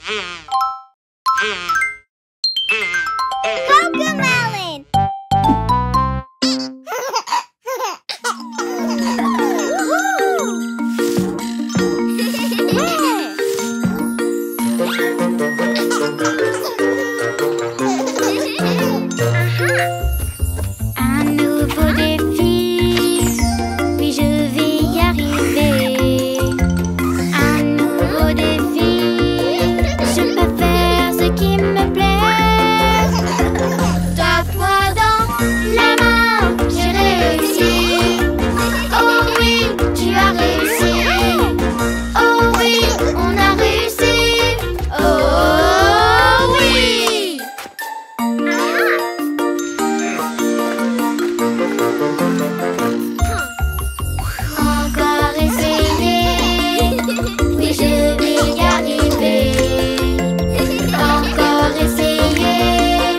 Cocomelon! Un nouveau défi, oui je vais y arriver. Un nouveau défi, je peux faire ce qui me plaît. Tape-moi dans la main, j'ai réussi. Oh oui, tu as réussi. Oh oui, on a réussi. Oh oui. Encore essayer, oui je vais y arriver. Encore essayer,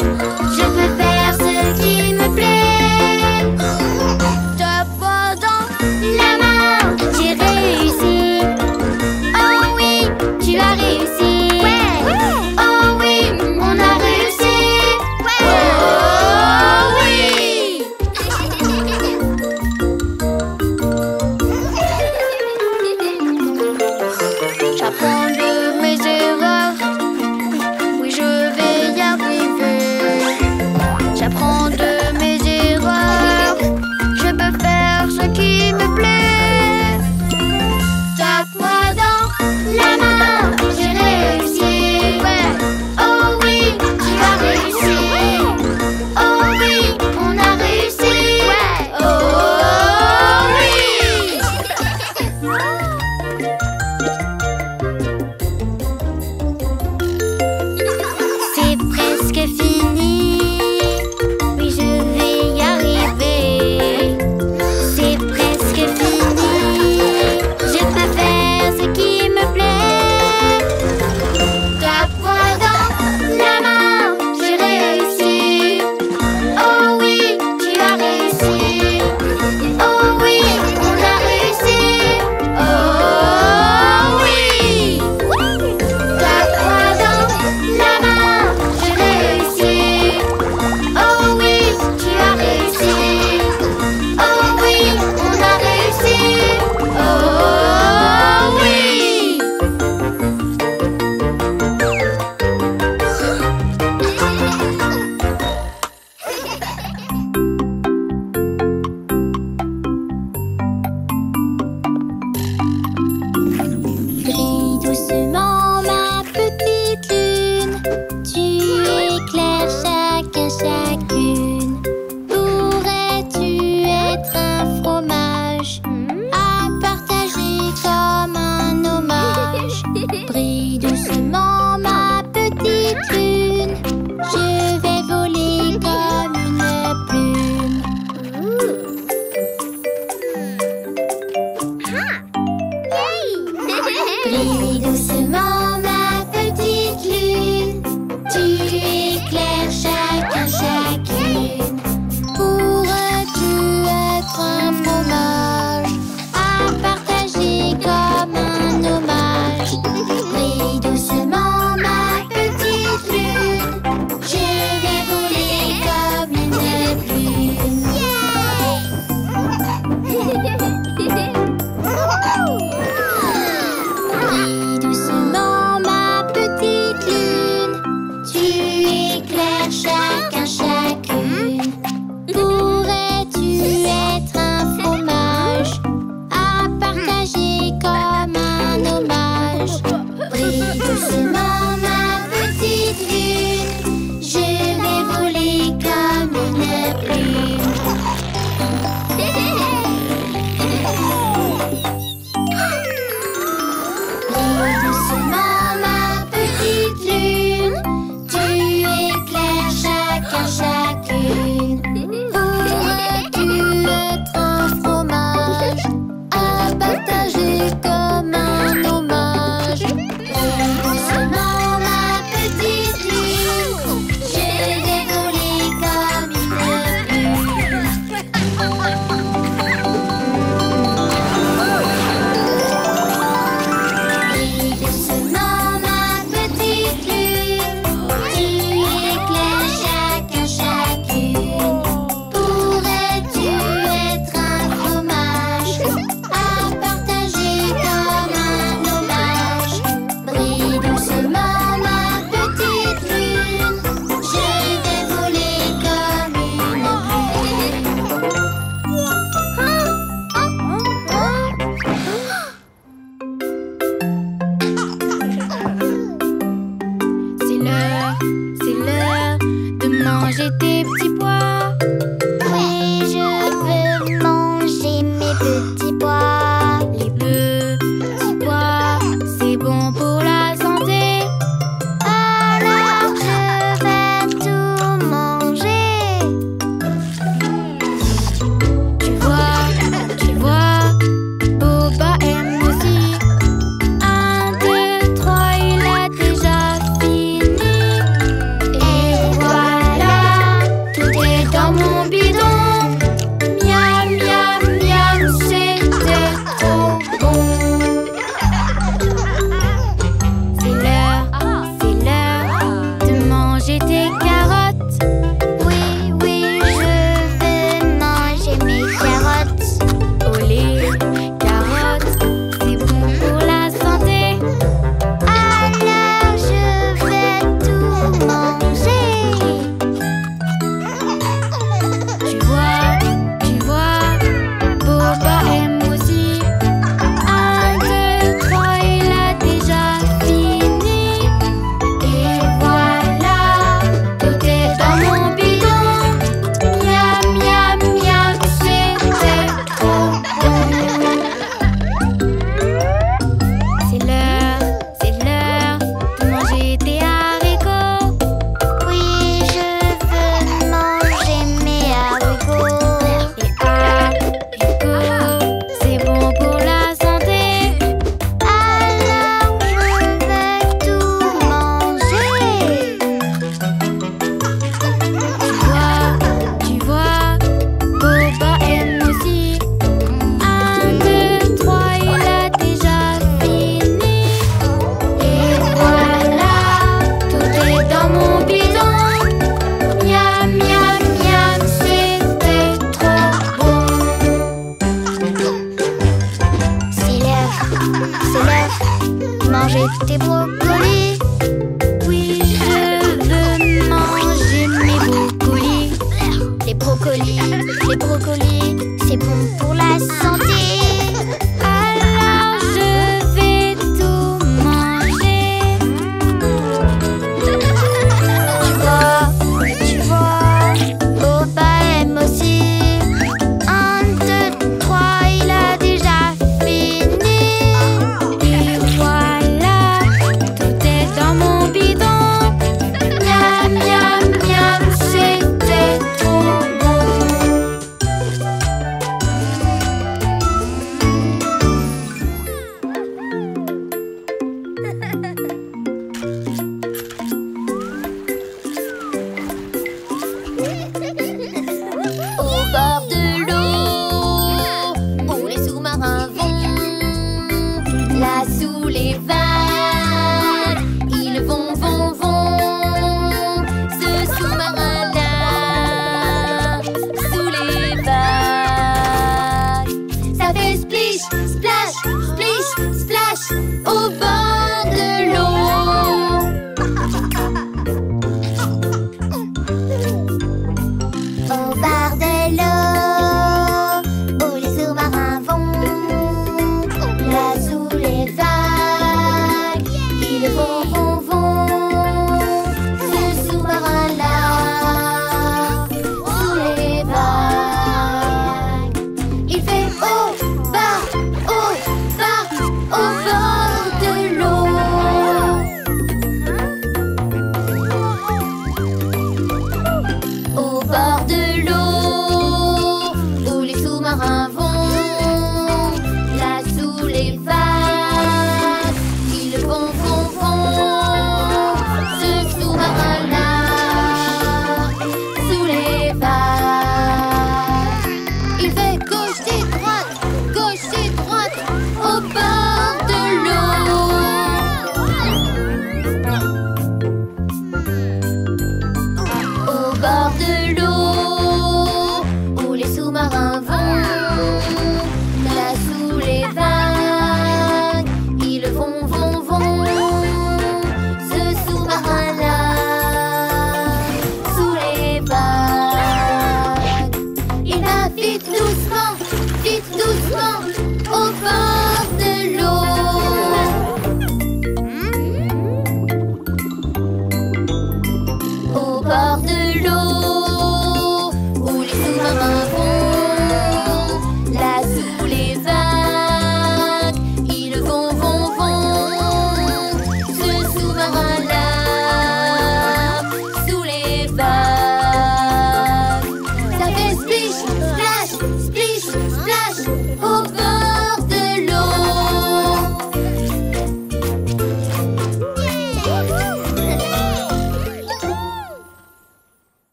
je peux faire ce qui me plaît. Tape-moi dans la main, j'ai réussi. Oh oui, tu as réussi. Oh oui, on a réussi. Oh oui. J'apprends de mes erreurs, oui je vais y arriver. J'apprends de mes erreurs, je peux faire ce qui me plaît. Tape-moi dans la main, j'ai réussi. Oh oui, tu as réussi. Oh oui, on a réussi. Oh oui. C'est presque fini, oui je vais y arriver. C'est presque fini, je peux faire ce qui me plaît. Tape-moi dans la main, j'ai réussi. Oh oui, tu as réussi. Oh oui, on a réussi. Oh oui. Tape-moi dans la main, j'ai réussi. Oh oui, tu as réussi. Oh oui, on a réussi. Oh oui. Brille doucement ma petite lune, tu éclaires chacune. Pourrais-tu être un fromage à partager comme un hommage? Brille doucement ma petite lune, je vais voler comme une plume. Brille doucement ma petite lune, tu éclaires chacune. Pourrais-tu être un fromage à partager comme un hommage? Brille doucement ma petite lune. manger des haricots. Oui, je veux manger mes haricots. Les haricots, c'est bon pour la santé. Alors je vais tout manger. Tu vois, Boba aime aussi. 1, 2, 3, il a déjà fini. Et voilà, tout est dans mon bidon. Miam, miam, miam, c'était trop bon. C'est l'heure, manger tes brocolis. Oui, je veux manger mes brocolis. Les brocolis, c'est bon pour la santé. Alors je vais tout manger. Tu vois, Boba aime aussi. 1, 2, 3, il a déjà fini. Et voilà, tout est dans mon bidon. Miam, miam, miam, c'était trop bon. Au bord de l'eau, où les sous-marins vont, là sous les vagues, ils vont. Ce sous-marin-là, sous les vagues, ça fait splish, splash, splish, splash, au bord de l'eau. Au bord de l'eau, où les sous-marins vont, là sous les vagues, ils vont. Ce sous-marin-là, sous les vagues, il fait au bas, au bord de l'eau. Au bord de l'eau, où les sous-marins vont, là sous les vagues, ils vont.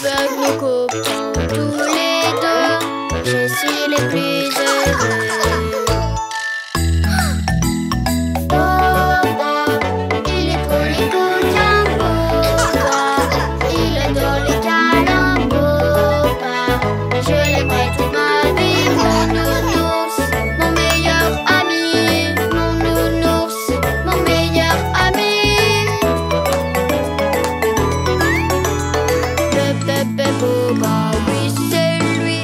avec nos copains tous les deux. Je suis le plus heureux. Boba, il est beau les coquins. Boba, il adore les câlins. Boba, je l'aimerai toute ma vie. Mon nounours, mon meilleur ami. Mon nounours, mon meilleur ami. Le bébé Boba, oui c'est lui.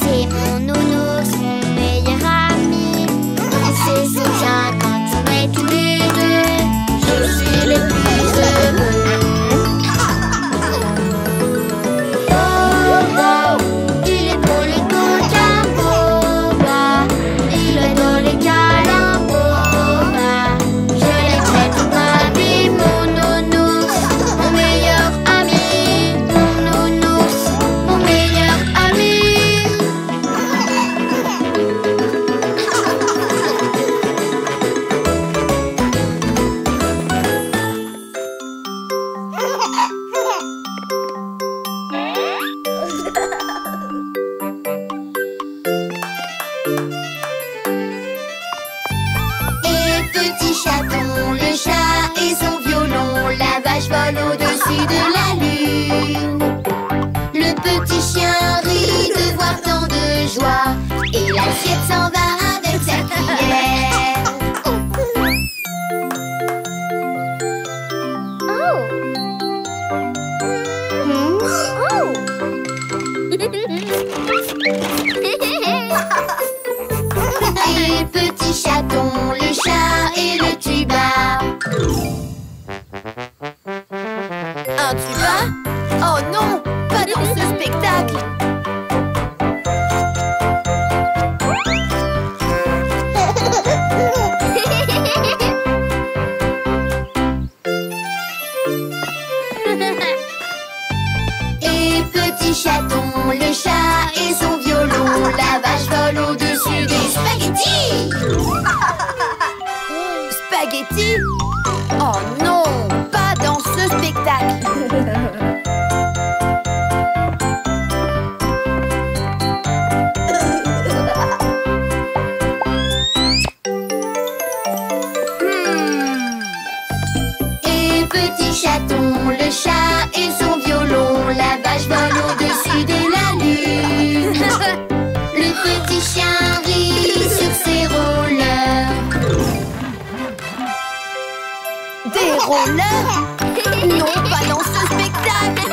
C'est mon nounours, mon meilleur ami. Il se souvient quand on est tous les deux. Je suis le plus heureux. Boba, il est beau les coquins. Boba, il adore les câlins. Boba, je l'aimerai toute ma vie. Mon nounours, mon meilleur ami. Mon nounours, mon meilleur ami. Et petit chaton, le chat et son violon, la vache vole au-dessus de la lune. Le petit chien rit de voir tant de joie, et l'assiette s'en va avec sa cuillère. Et petit chaton, le chat et le tuba. Un tuba? Oh non, pas dans ce spectacle. Et petit chaton, le chat et son violon, la vache vole au-dessus des spaghettis. Spaghettis? Oh non, pas dans ce spectacle. Et petit chaton, le chat et son violon, la vache vole au-dessus de la lune. Le petit chien rit sur ses rollers. Des rollers? Non, pas dans ce spectacle.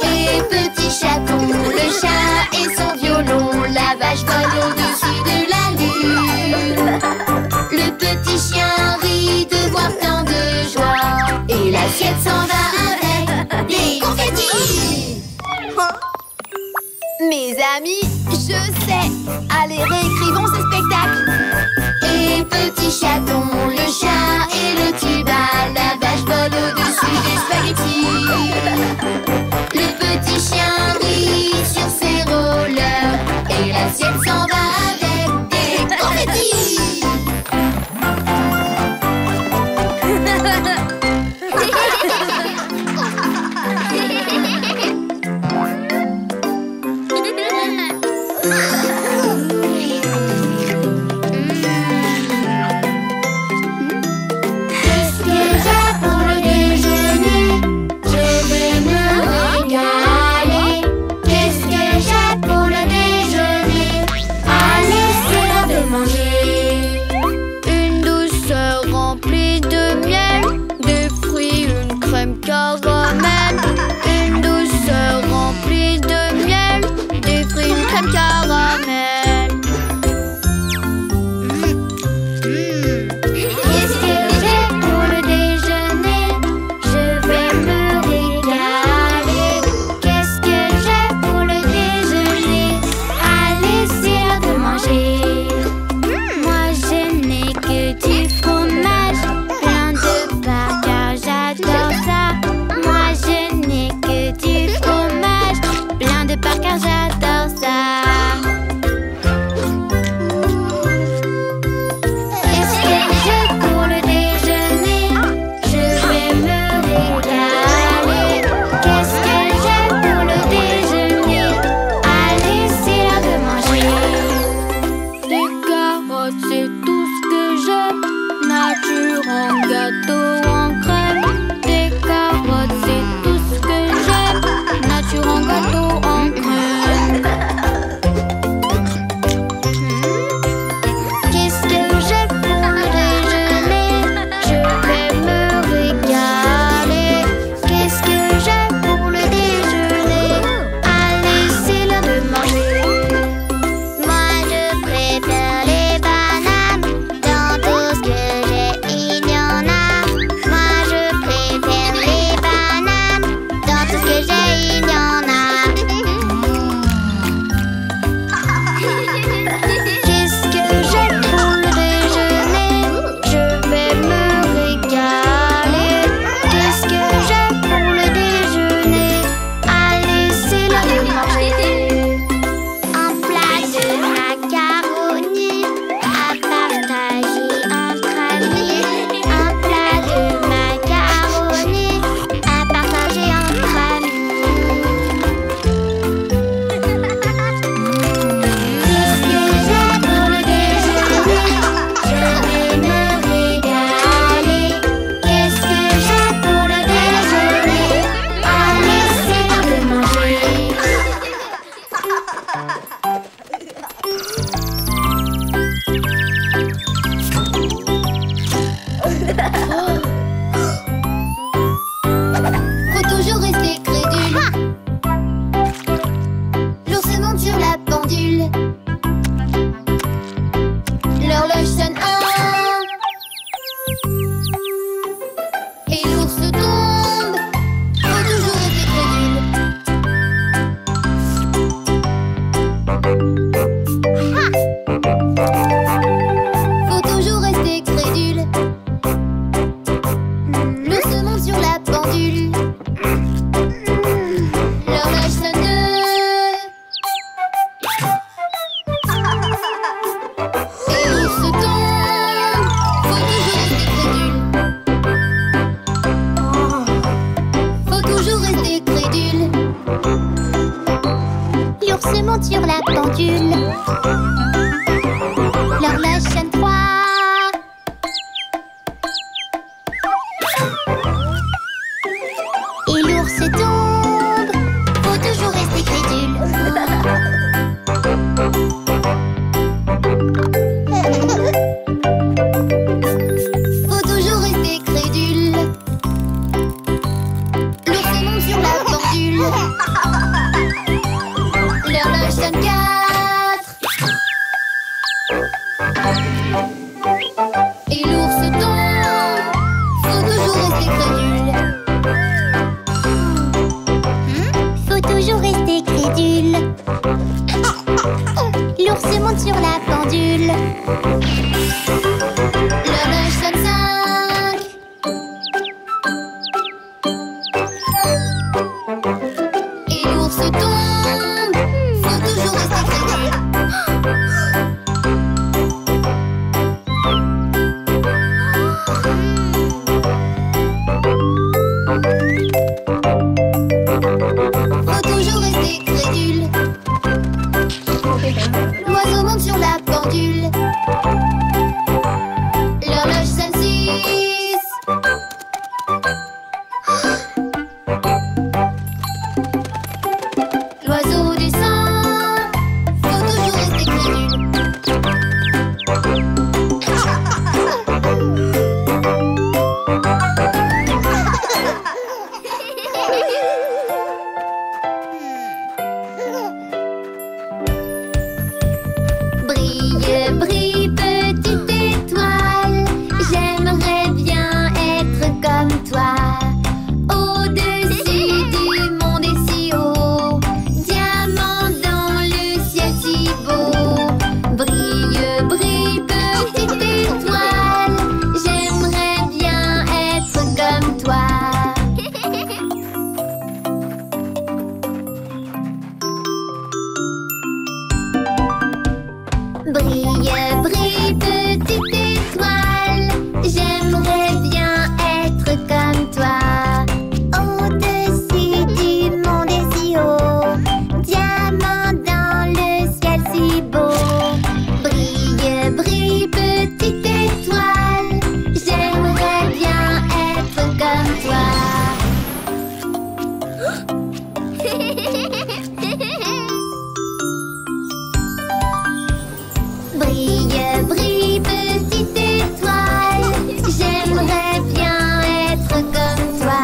Et petit chaton, le chat et son violon, la vache vole au-dessus de la lune. Le petit chien rit de voir tant de joie, et l'assiette s'en va avec des confettis. Mes amis, je sais. Allez, réécrivons ce spectacle. Et petit chaton, le chat et le tuba, la vache vole au-dessus des spaghettis. Le petit chien rit sur ses rollers, et l'assiette s'en va avec des confettis. Qu'est-ce que j'ai pour le déjeuner? Je vais me régaler. Qu'est-ce que j'ai pour le déjeuner? Allez, c'est l'heure de manger. Une douceur remplie de miel, des fruits, une crème caramel. Une douceur remplie de miel, des fruits, une crème caramel. Qu'est-ce que j'ai pour le déjeuner? Je vais me régaler. Qu'est-ce que j'ai pour le déjeuner? Allez, c'est l'heure de manger. Moi, je n'ai que du fromage, plein de beurre, car j'adore ça. Moi, je n'ai que du fromage, plein de beurre, car j'adore ça. L'ours monte sur la pendule. L'horloge sonne 3. Et l'ours tombe. Faut toujours rester crédule. Faut toujours rester crédule. L'ours monte sur la pendule. L'horloge sonne 4. Et l'ours tombe. Faut toujours rester crédule. Faut toujours rester crédule. L'ours monte sur la pendule. L'horloge sonne 5. Et l'ours tombe. Faut toujours rester crédule. Faut toujours rester crédule. L'oiseau monte sur la pendule. L'horloge sonne 6. L'oiseau descend. Faut toujours rester crédule. Brille, brille, petite étoile, j'aimerais bien être comme toi. Au-dessus du monde et si haut, diamant dans le ciel si beau. Brille, brille, petite étoile, j'aimerais bien être comme toi. Brille, brille, petite étoile, j'aimerais bien être comme toi. Au-dessus du monde et si haut, diamant dans le ciel si beau. Brille, brille, petite étoile, j'aimerais bien être comme toi. Brille, brille, petite étoile, j'aimerais bien être comme toi.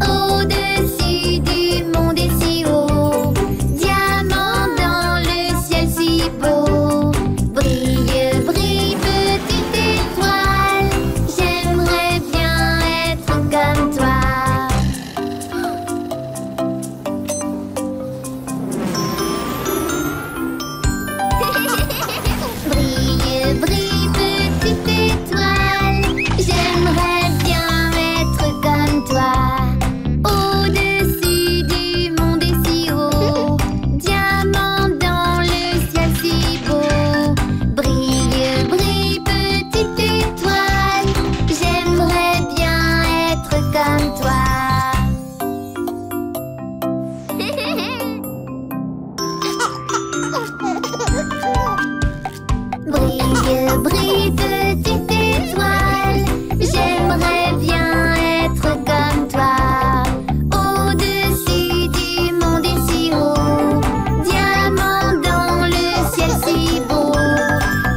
Au-dessus du monde et si haut, diamant dans le ciel si beau. Brille, brille, petite étoile, j'aimerais bien être comme toi. Brille, brille, petite étoile, j'aimerais bien être comme toi. Au-dessus du monde et si haut, diamant dans le ciel si beau. Brille, brille, petite étoile, j'aimerais bien être comme toi. Brille, brille, petite étoile, j'aimerais bien être comme toi. Au-dessus du monde et si haut, diamant dans le ciel si beau.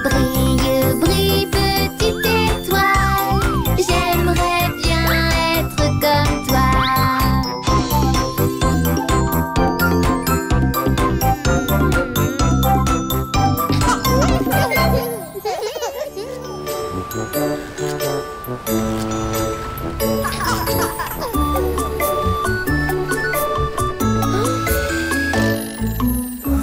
Brille, brille, petite étoile, j'aimerais bien être comme toi.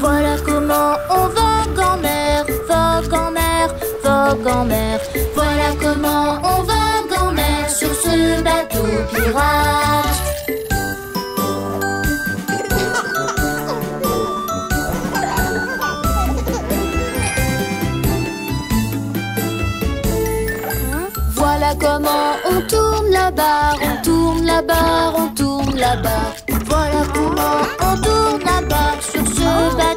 Voilà comment on vogue en mer, vogue en mer, vogue en mer. Voilà comment on vogue en mer sur ce bateau pirate. Voilà comment on tourne la barre, on tourne la barre, on tourne la barre. Voilà comment on tourne la barre sur ce bateau.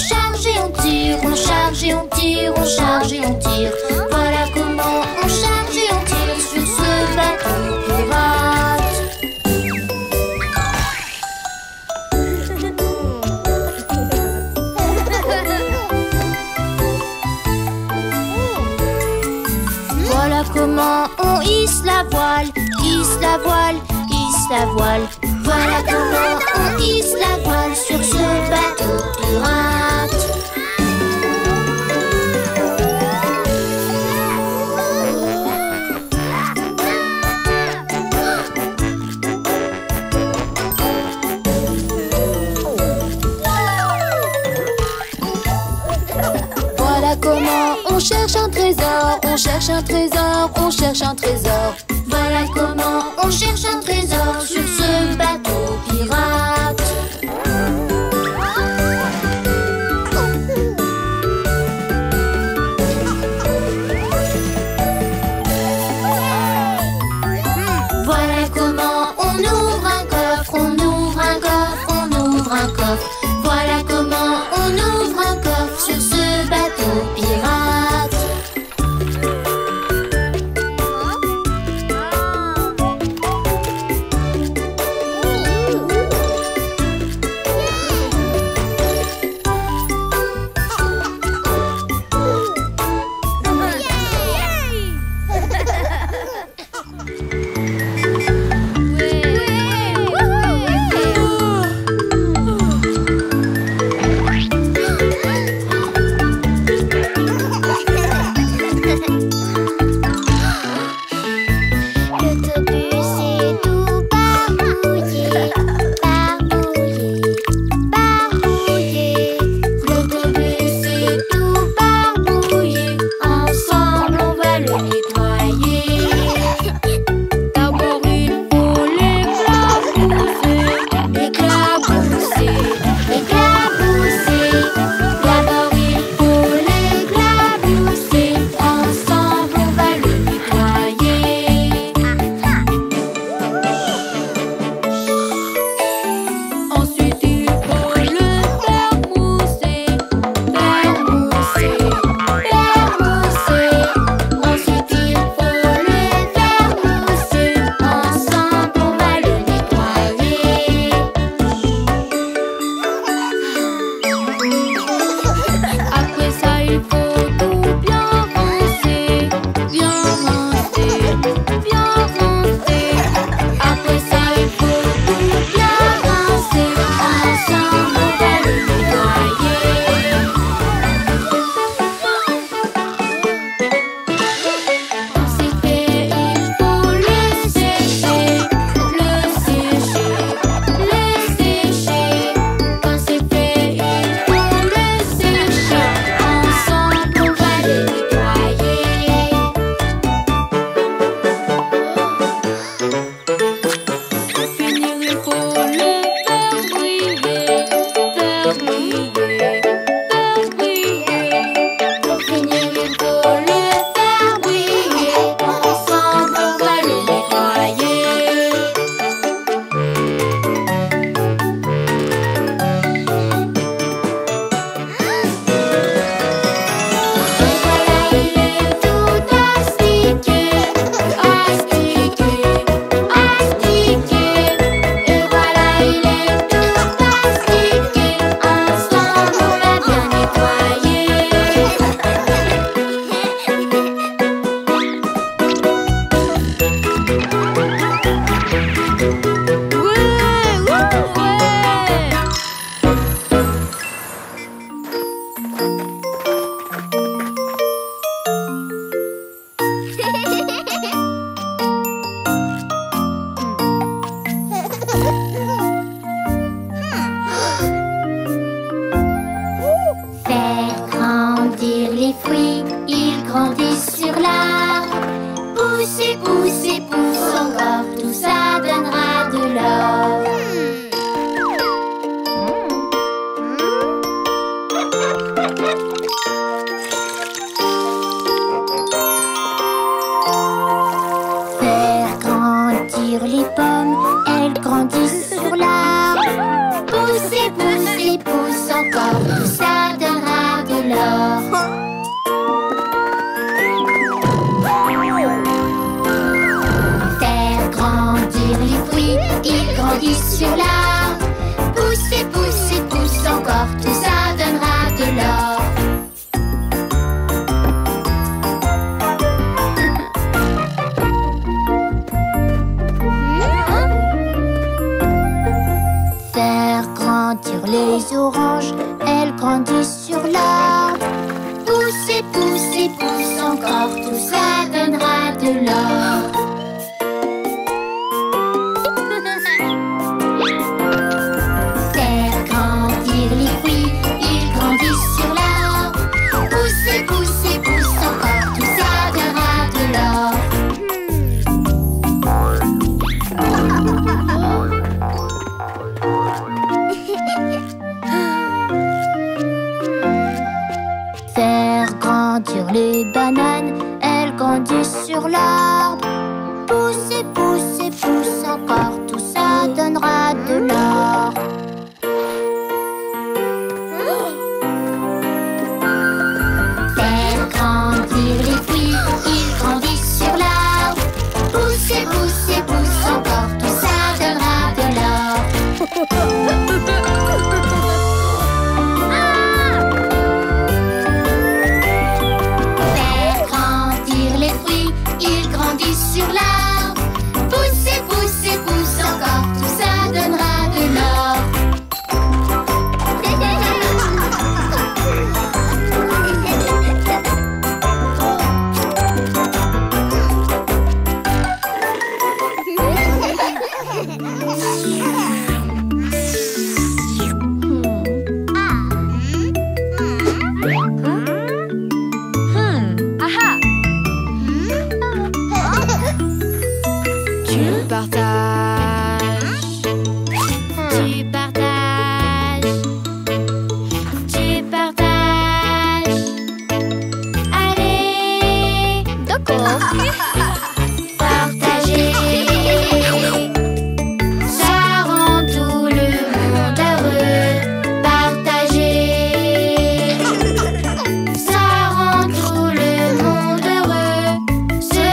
charge et on tire, on charge et on tire, on charge et on tire. Voilà comment on charge et on tire sur ce bateau pirate. Voilà comment on hisse la voile, hisse la voile, hisse la voile. Voilà comment on hisse la voile sur ce bateau pirate. Voilà comment on cherche un trésor, on cherche un trésor, on cherche un trésor. Voilà comment on cherche un trésor sur ce bateau pirate. Voilà comment on ouvre un coffre, on ouvre un coffre, on ouvre un coffre. Voilà comment on ouvre un coffre sur ce bateau pirate. Poussez, poussez, pousse encore, tout ça grandir les bananes, elles grandissent sur l'arbre. Pousse et pousse et pousse encore, tout ça donnera de l'or. Faire grandir les fruits, ils grandissent sur l'arbre. Pousse et pousse et pousse encore, tout ça donnera de l'or. Faire grandir les fruits, ils grandissent sur l'arbre. Pousse et pousse et pousse encore, tout ça donnera de l'or. Tu partages, tu partages, tu partages. Allez, d'accord. Partager, ça rend tout le monde heureux. Partager, ça rend tout le monde heureux. Ce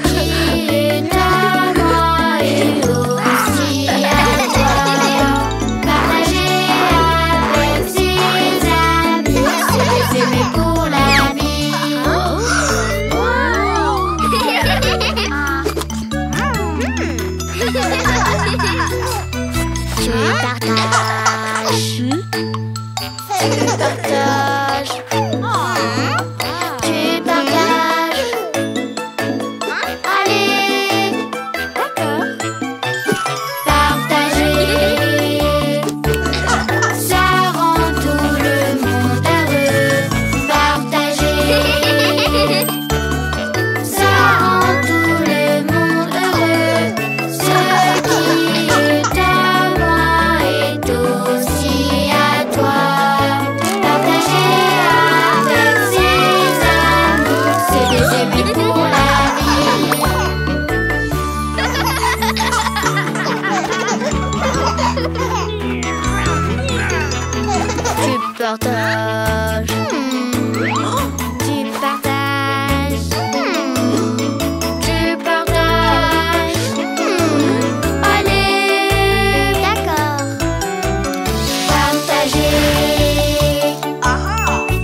qui est à moi est aussi à toi. Partager avec ses amis, c'est les aimer pour la vie. Tu partages, tu partages, tu partages. Allez, d'accord. Partager, ça rend tout le monde heureux. Partager, ça rend tout le monde heureux. Ce qui est à moi est aussi à toi. Partager avec ses amis, c'est les aimer pour la vie. Tu partages, Tu partages, tu partages. Allez, d'accord. partager,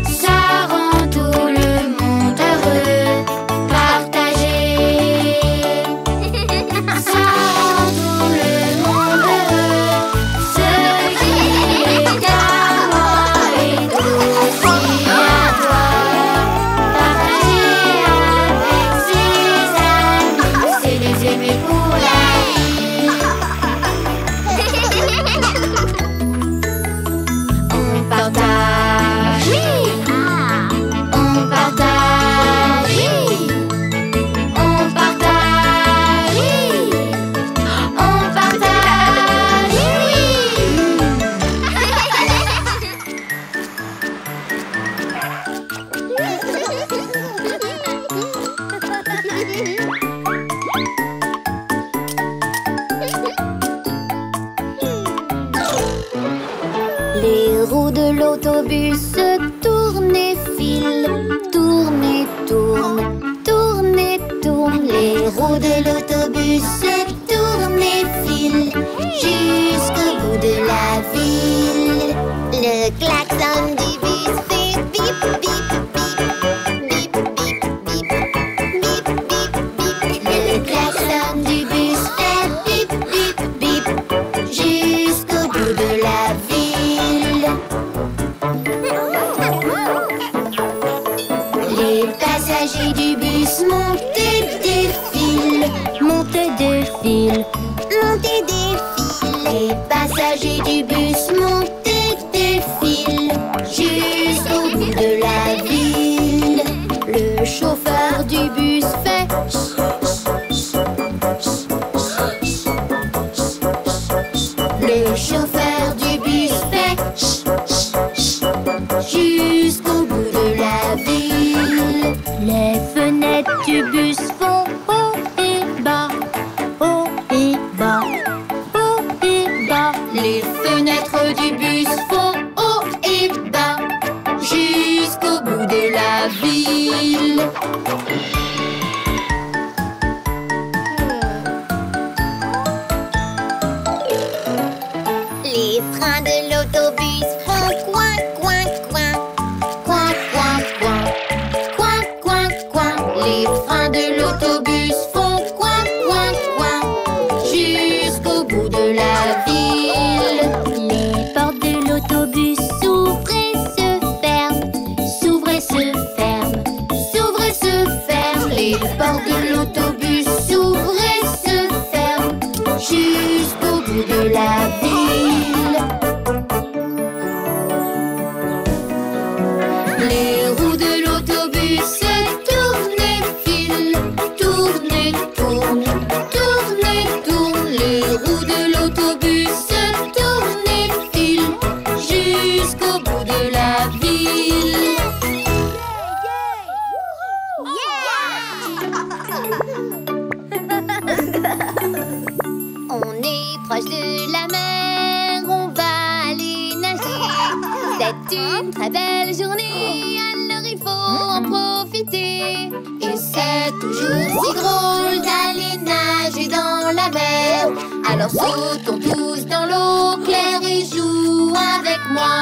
ça rend tout le monde heureux. Partager, ça rend tout le monde heureux. Ce qui est à moi est aussi à toi. Partager avec ses amis, c'est les aimer pour la vie. On partage, on partage, on partage, on partage, Les roues de l'autobus tournent et filent, tournent et tournent, tournent et tournent. Les roues de l'autobus tournent et filent jusqu'au bout de la ville. Le klaxon du bus fait bip bip bip, bip bip bip, bip bip bip. Le klaxon du bus fait bip bip bip jusqu'au bout de la ville. Les passagers du bus montent et défilent, montent et défilent, montent et défilent. Les passagers du bus montent et défilent jusqu'au bout de la ville. Le chauffeur du bus fait le chauffeur du bus fait jusqu'au bout de la ville. du bus vont haut et bas, haut et bas, haut et bas. Les fenêtres du bus font haut et bas jusqu'au bout de la ville. Les freins de l'autobus font coin, coin, coin, Coin, coin, coin, coin, coin, coin. Les freins de l'autobus font coin, coin, coin jusqu'au bout de la ville. Les portes de l'autobus s'ouvrent et se ferment, s'ouvrent et se ferment, S'ouvrent et se ferment. Les portes de l'autobus s'ouvrent et se ferment jusqu'au bout de la ville. Les roues de l'autobus se tournent et filent, tournent et tournent, tournent et tournent. Les roues de l'autobus se tournent et filent jusqu'au bout de la ville. On est proche de la mer, on va aller nager. C'est une très belle journée, alors il faut en profiter. Et c'est toujours si drôle d'aller nager dans la mer. Alors sautons tous dans l'eau claire et joue avec moi.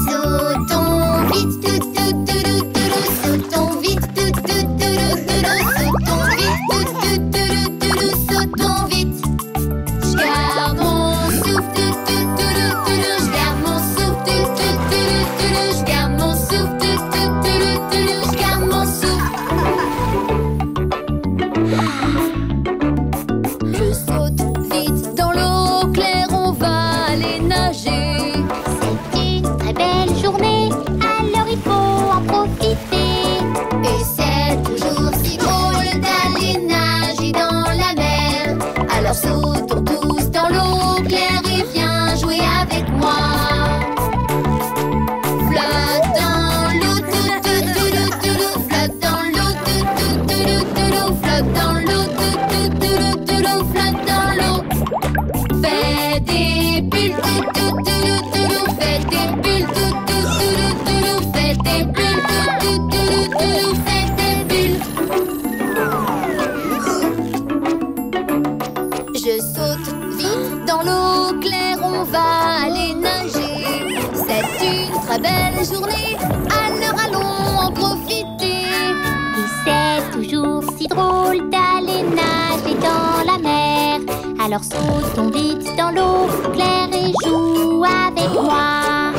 Sautons vite, tout, tout, tout, tout, tout, sautons vite, tout, tout, tout, tout, tout, sautons vite, tout, tout, tout, tout, tout, sautons vite. Je garde mon souffle, tout, tout, tout, tout, je garde mon souffle, tout, tout, tout, tout, je garde mon souffle, tout, tout, tout, tout, je garde mon souffle. Je saute vite dans l'eau claire, on va aller nager. C'est une très belle journée, alors il faut en profiter. Et c'est toujours si drôle d'aller nager dans la mer. Alors sautons tous dans l'eau claire et viens jouer avec moi. Flotte dans l'eau, tout, tout, tout, tout, flotte dans l'eau, tout, tout, tout, tout, flotte dans l'eau, tout, tout, tout, tout, flotte dans l'eau. Fais des bulles, tout, tout, tout, tout, fais des bulles, tout, tout, tout, fais des bulles, tout, tout, tout, fais des bulles. Je saute vite dans l'eau claire, on va aller nager. C'est une très belle journée, alors allons en profiter. Et c'est toujours si drôle d'aller nager dans la mer. Alors sautons vite dans l'eau claire et joue avec moi.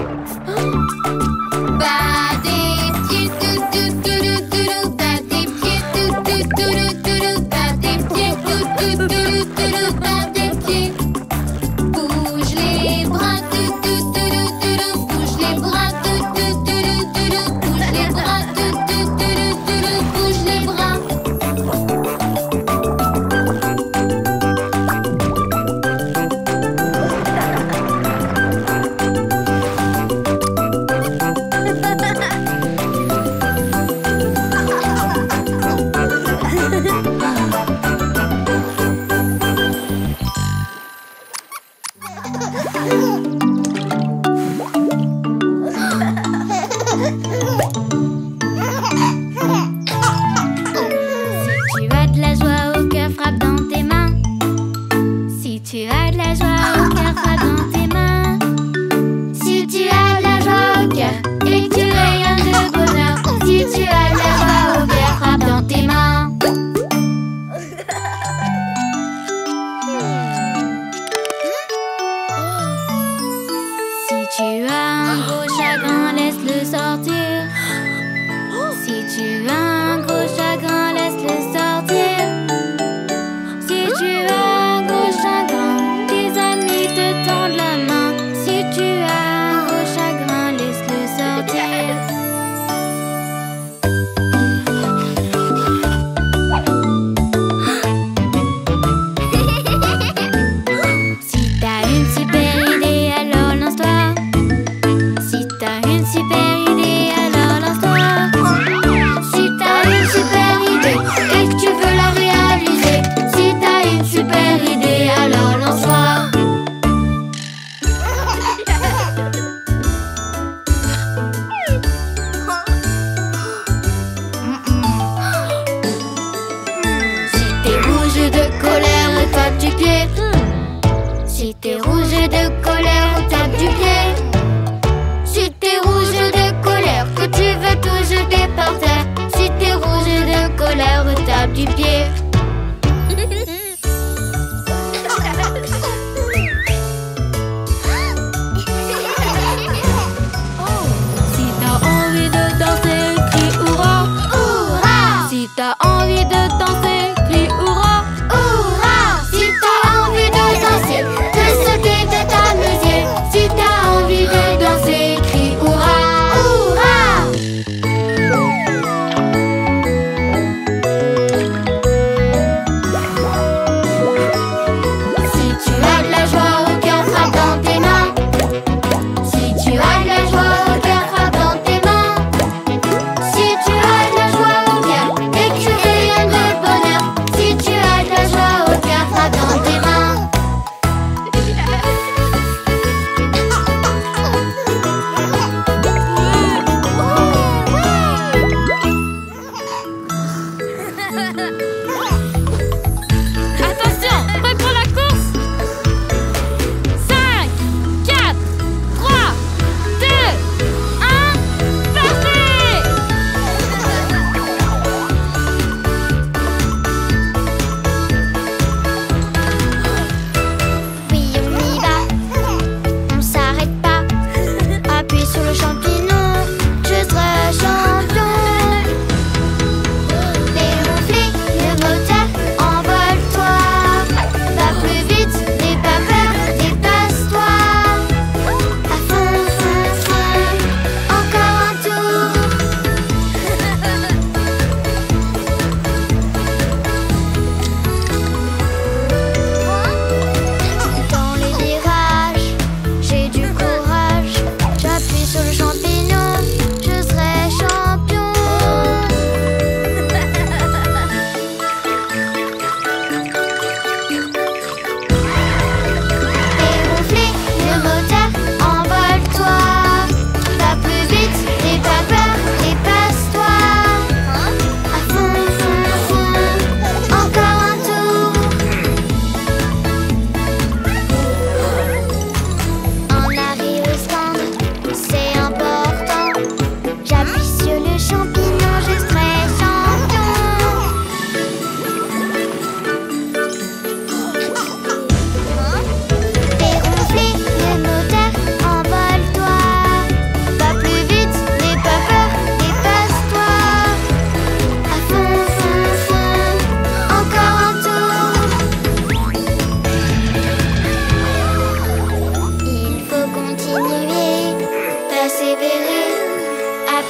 Bas des pieds, tout, tout, tout, tout, bas des pieds, tout, tout, tout, tout, bas des pieds, tout, tout, tout, tout, bas des pieds. Bouge les bras, tout, tout, tout, tout, bouge les bras, tout, tout, tout, tout, bouge les bras, tout, tout, tout, bouge les bras. Si tu as de la joie au cœur, frappe dans tes mains. Si tu as de la joie au cœur, frappe dans tes mains. Si tu as de la joie au cœur et que tu rayonnes de bonheur, si tu as de la joie au cœur, frappe dans tes mains. Si tu as un gros chagrin, laisse-le sortir. Si tu as un gros chagrin, laisse-le sortir. Si tu as un gros chagrin, tes amis te tendent la main. Si tu as un gros chagrin, laisse-le sortir. Si t'as une super idée, alors lance-toi. Si t'as une super idée, alors lance-toi. Si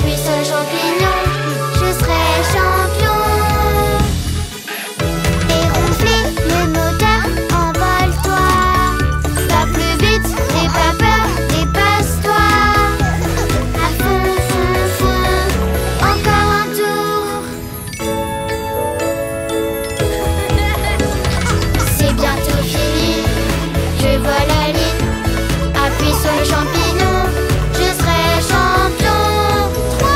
Appuie sur le champignon, je serai champion. Déronfler le moteur, envole-toi. Va plus vite, n'aie pas peur, dépasse-toi. À fond, fond, fond, encore un tour. C'est bientôt fini, je vois la ligne. Appuie sur le champignon, je serai champion. 3,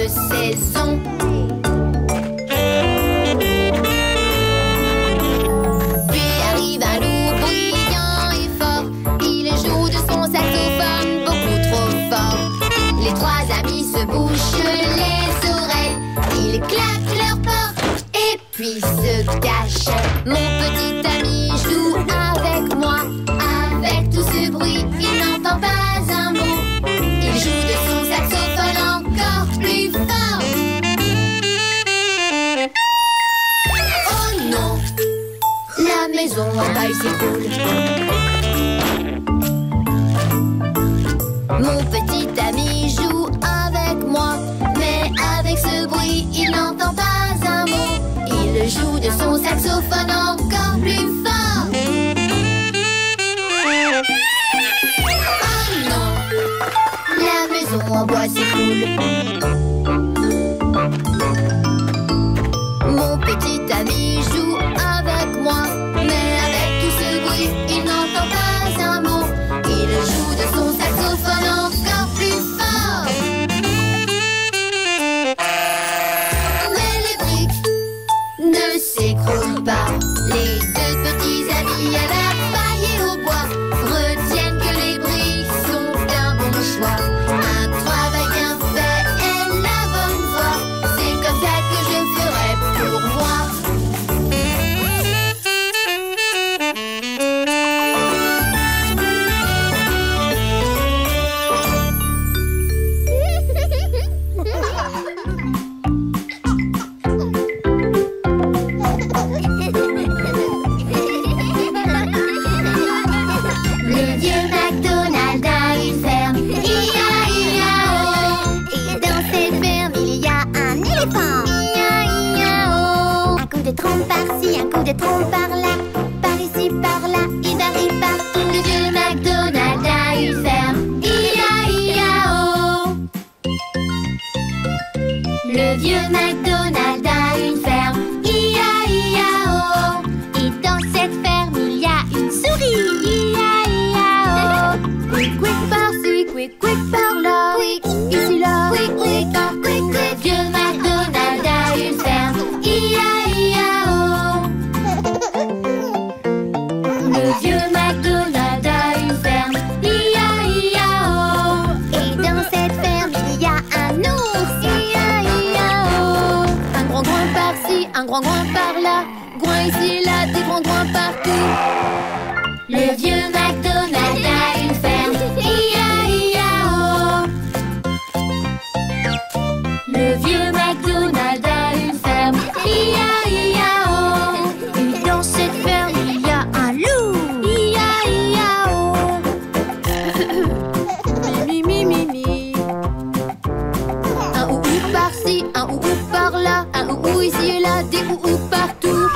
saison. Puis arrive un loup bruyant et fort. Il joue de son saxophone beaucoup trop fort. Les trois amis se bouchent les oreilles. Ils claquent leurs portes et puis se cachent. Mon petit ami joue avec moi. Avec tout ce bruit, il n'entend pas un mot. Il joue de son saxophone encore plus fort. Oh non, la maison en bas s'écroule. Mon petit ami joue avec moi, mais avec ce bruit, il n'entend pas un mot. Il joue de son saxophone encore plus fort. Oh non, la maison en bois s'écroule. Mon petit ami joue avec moi, mais avec tout ce bruit, il n'entend pas un mot. Il joue de son saxophone encore plus fort. Mais les briques ne s'écroulent pas. Les deux petits amis à la paille et au bois retiennent que les briques sont un bon choix. Un travail bien fait est la bonne voie. C'est comme ça que je ferai pour moi. Le vieux McDonald a une ferme, I-A-I-A-O. Et dans cette ferme, il y a un éléphant, I-A-I-A-O. Un coup de trompe par-ci, un coup de trompe par-là, par ici, par-là, il varie partout. Le vieux McDonald a une ferme, I-A-I-A-O. Le vieux McDonald a une ferme, I-A-I-A-O. Et dans cette ferme, il y a une souris, I-A-I-A-O. Quick, quick par-ci, quick, quick par-là, quick, ici, là, quick, quick, quick, quick. Le vieux McDonald a une ferme, I-A-I-A-O. Le vieux McDonald a une ferme, I-A-I-A-O. Et dans cette ferme, il y a un ours, I-A-I-A-O. Un grand groin par-ci, un grand groin par-là, groin ici, là, des grands groins partout. Le vieux McDonald a une ferme, I-A-I-A-O. Le vieux McDonald a une ferme, I-A-I-A-O. Et dans cette ferme, il y a un loup, I-A-I-A-O. Mi, mi, mi, mi. Un ou par-ci, un ou par-là, un ou ici et là, des ou partout.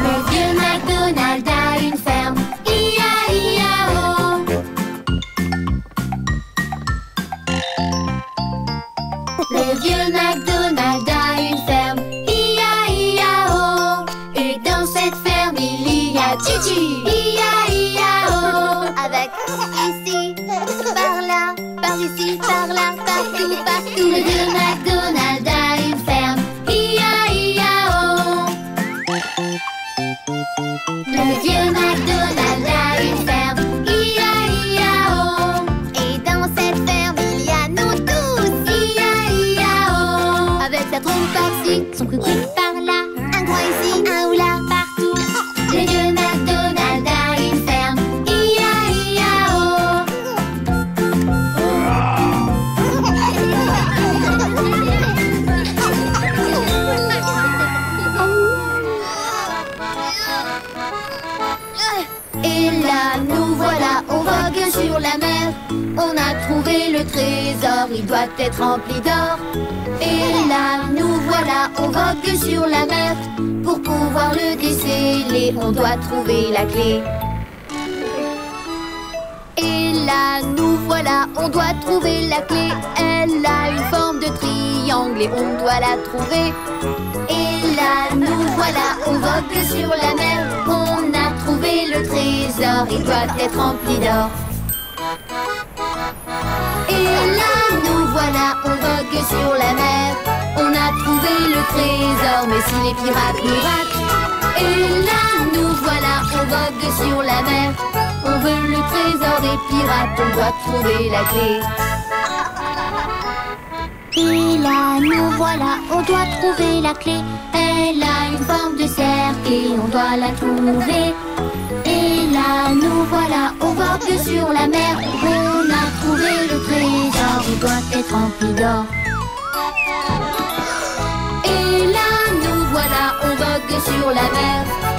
Le vieux McDonald a une ferme, I-A-I-A-O. Le vieux McDonald a une ferme, I-A-I-A-O. Et dans cette ferme, il y a Gigi, I-A-I-A-O. Avec ici, par là, par ici, par là, partout, partout. Le vieux McDonald a une ferme, I-A-I-A-O. Le vieux McDonald a une ferme, I-A-I-A-O. Et dans cette ferme, il y a nous tous, I-A-I-A-O. Avec sa trompe par-ci, son quick par-là, un coin ici, un ou là, partout. Le vieux McDonald a une ferme, I-A-I-A-O. Et là, nous voilà, on vogue sur la mer. On a trouvé le trésor, il doit être rempli d'or. Et là, nous voilà, on vogue sur la mer. Pour pouvoir le déceler, on doit trouver la clé. Et là, nous voilà, on doit trouver la clé. Elle a une forme de triangle et on doit la trouver. Et là, nous voilà, on vogue sur la mer. On a trouvé le trésor, il doit être rempli d'or. Et là, nous voilà, on vogue sur la trésor, mais si les pirates nous ratent, et là nous voilà, on vogue sur la mer. On veut le trésor des pirates, on doit trouver la clé. Et là, nous voilà, on doit trouver la clé. Elle a une forme de cercle et on doit la trouver. Et là, nous voilà, on vogue sur la mer. On a trouvé le trésor, il doit être rempli d'or. Et là, nous voilà, on vogue sur la mer.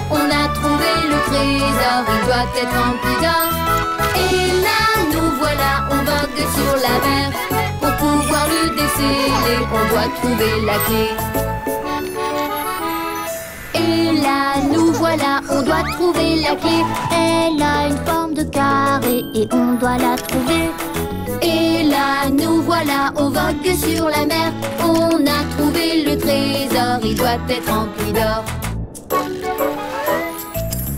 On a trouvé le trésor, il doit être rempli d'or. Et là, nous voilà, on vogue sur la mer. Pour pouvoir le déceler, on doit trouver la clé. Et là, nous voilà, on doit trouver la clé. Elle a une forme de carré et on doit la trouver. Et là, nous voilà, on vogue sur la mer. On a trouvé le trésor, il doit être rempli d'or.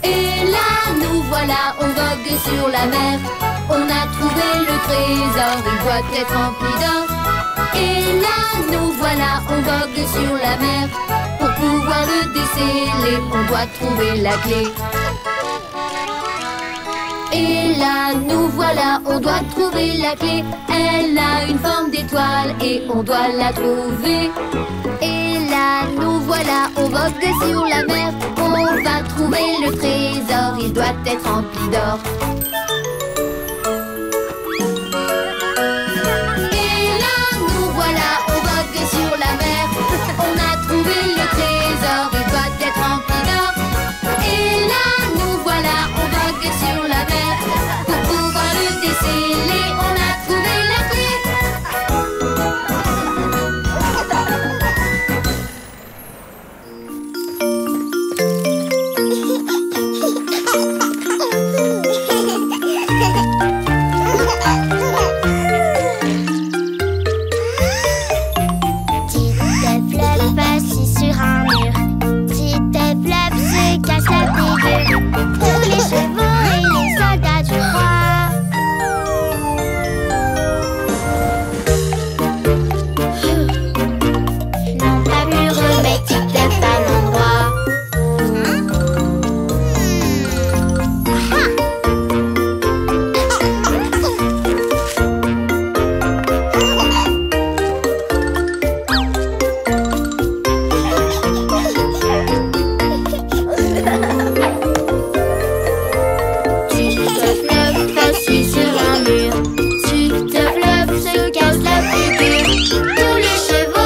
Et là, nous voilà, on vogue sur la mer. On a trouvé le trésor, il doit être rempli d'or. Et là, nous voilà, on vogue sur la mer. Pour pouvoir le déceler, on doit trouver la clé. Et là, nous voilà, on doit trouver la clé. Elle a une forme d'étoile et on doit la trouver. Et là, nous voilà, on vogue sur la mer. On va trouver le trésor, il doit être rempli d'or. Et là, nous voilà, on vogue sur la mer. On a trouvé le trésor, il doit être rempli d'or. Et là, nous voilà, on vogue sur la mer. Pour pouvoir le déceler, on a trouvé la clé. Tous les chevaux